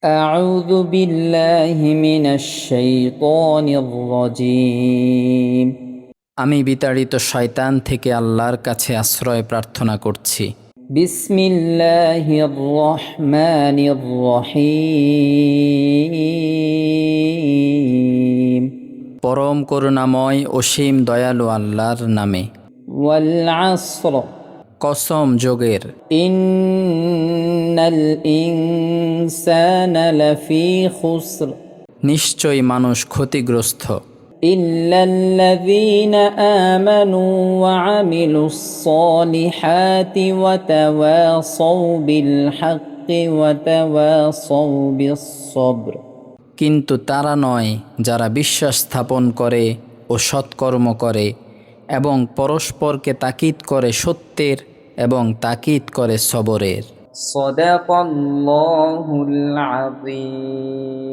أعوذ بالله من الشيطان الرجيم আমি বিতাড়িত শয়তান থেকে আল্লাহর কাছে আশ্রয় প্রার্থনা করছি। بسم الله الرحمن الرحيم পরম করুণাময় অসীম দয়ালু আল্লাহর নামে। والعصر কসম যোগের। إن الإنسان لفي خسر নিশ্চয়ই মানুষ ক্ষতিগ্রস্ত, إلا الذين آمنوا وعملوا الصالحات وتواصوا بالحق وتواصوا بالصبر কিন্তু তারা নয় যারা বিশ্বাস স্থাপন করে ও সৎকর্ম করে এবং পরস্পরকে তাকিদ করে সত্যের এবং তাকিদ করে সবরের। صدق الله العظيم।